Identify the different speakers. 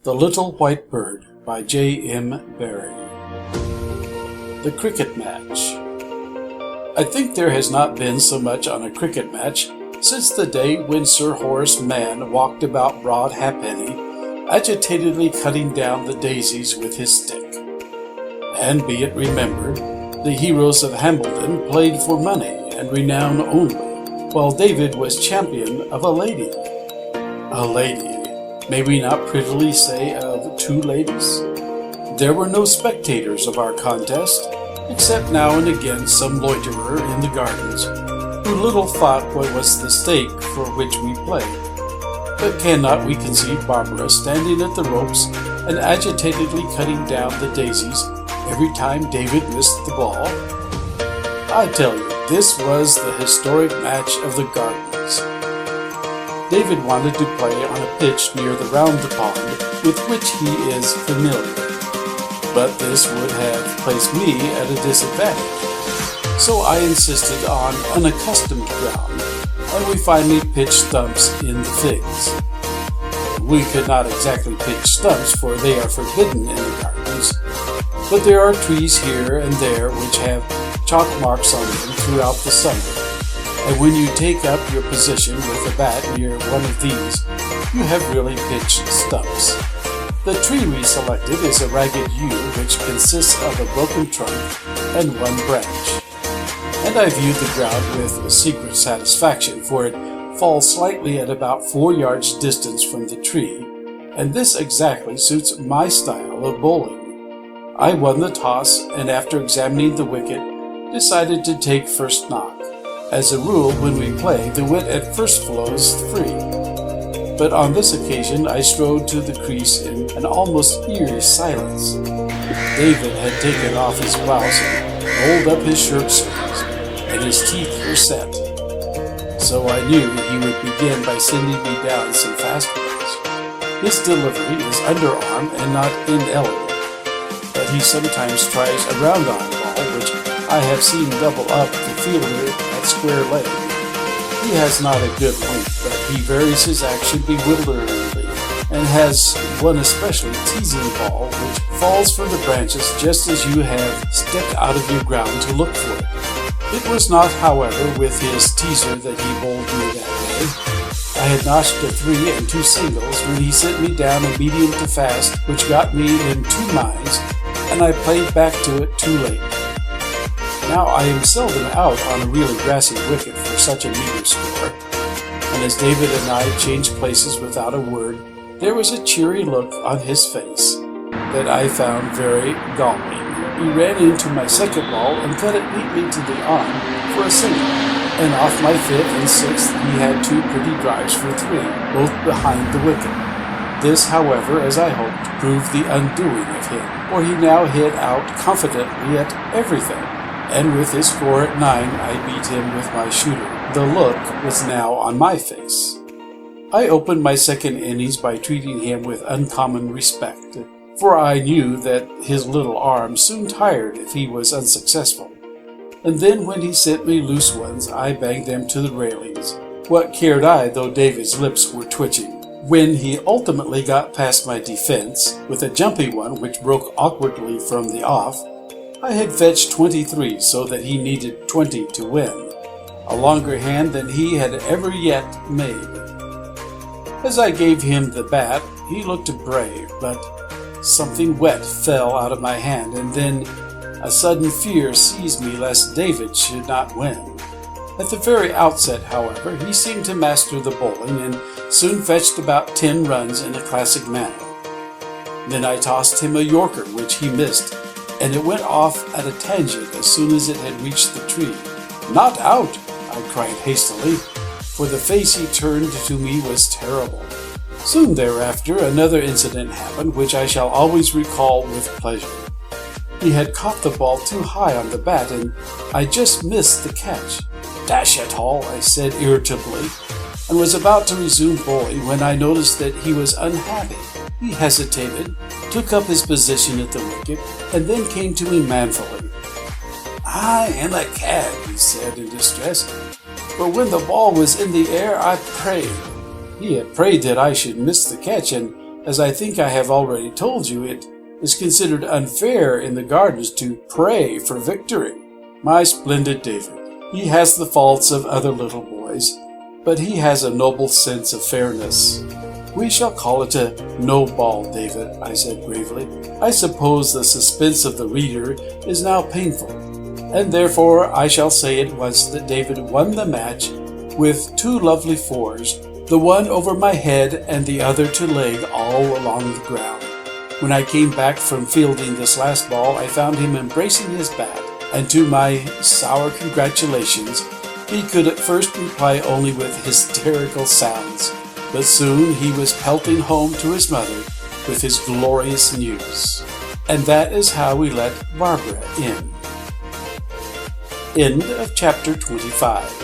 Speaker 1: The Little White Bird by J.M. Barrie. The Cricket Match. I think there has not been so much on a cricket match since the day when Sir Horace Mann walked about Broad Halfpenny, agitatedly cutting down the daisies with his stick. And be it remembered, the heroes of Hambledon played for money and renown only, while David was champion of a lady. A lady. May we not prettily say of two ladies? There were no spectators of our contest, except now and again some loiterer in the gardens, who little thought what was the stake for which we played. But cannot we conceive Barbara standing at the ropes and agitatedly cutting down the daisies every time David missed the ball? I tell you, this was the historic match of the Gardens. David wanted to play on a pitch near the round pond with which he is familiar, but this would have placed me at a disadvantage. So I insisted on unaccustomed ground, and we finally pitched stumps in the figs. We could not exactly pitch stumps, for they are forbidden in the Gardens, but there are trees here and there which have chalk marks on them throughout the summer. And when you take up your position with a bat near one of these, you have really pitched stumps. The tree we selected is a ragged yew which consists of a broken trunk and one branch. And I viewed the ground with a secret satisfaction, for it falls slightly at about 4 yards distance from the tree, and this exactly suits my style of bowling. I won the toss, and after examining the wicket, decided to take first knock. As a rule, when we play, the wit at first flows free. But on this occasion, I strode to the crease in an almost eerie silence. David had taken off his blouse and rolled up his shirt sleeves, and his teeth were set. So I knew he would begin by sending me down some fast ones. His delivery is underarm and not inelegant, but he sometimes tries a round-on ball, which I have seen double up the fielder at square leg. He has not a good length, but he varies his action bewilderingly, and has one especially teasing ball which falls from the branches just as you have stepped out of your ground to look for it. It was not, however, with his teaser that he bowled me that day. I had notched a 3 and 2 singles when he sent me down a medium to fast, which got me in 2 minds, and I played back to it too late. Now I am seldom out on a really grassy wicket for such a meager score, and as David and I changed places without a word, there was a cheery look on his face that I found very galling. He ran into my second ball and cut it neatly to the arm for a single, and off my fifth and sixth he had 2 pretty drives for 3, both behind the wicket. This, however, as I hoped, proved the undoing of him, for he now hit out confidently at everything. And with his score at 9, I beat him with my shooter. The look was now on my face. I opened my second innings by treating him with uncommon respect, for I knew that his little arm soon tired if he was unsuccessful. And then when he sent me loose ones, I banged them to the railings. What cared I, though David's lips were twitching? When he ultimately got past my defense, with a jumpy one which broke awkwardly from the off, I had fetched 23, so that he needed 20 to win, a longer hand than he had ever yet made. As I gave him the bat, he looked brave, but something wet fell out of my hand, and then a sudden fear seized me lest David should not win. At the very outset, however, he seemed to master the bowling, and soon fetched about 10 runs in a classic manner. Then I tossed him a Yorker, which he missed, and it went off at a tangent as soon as it had reached the tree. "Not out!" I cried hastily, for the face he turned to me was terrible. Soon thereafter another incident happened which I shall always recall with pleasure. He had caught the ball too high on the bat, and I just missed the catch. "Dash it all," I said irritably, and was about to resume bowling when I noticed that he was unhappy. He hesitated, took up his position at the wicket, and then came to me manfully. "I am a cad," he said in distress, "for when the ball was in the air I prayed." He had prayed that I should miss the catch, and as I think I have already told you, it is considered unfair in the Gardens to pray for victory. My splendid David, he has the faults of other little boys, but he has a noble sense of fairness. We shall call it a no ball, David, I said gravely. I suppose the suspense of the reader is now painful, and therefore I shall say it was that David won the match with 2 lovely 4s, the one over my head and the other to leg all along the ground. When I came back from fielding this last ball, I found him embracing his bat, and to my sour congratulations, he could at first reply only with hysterical sounds, but soon he was pelting home to his mother with his glorious news. And that is how we let Barbara in. End of chapter 25.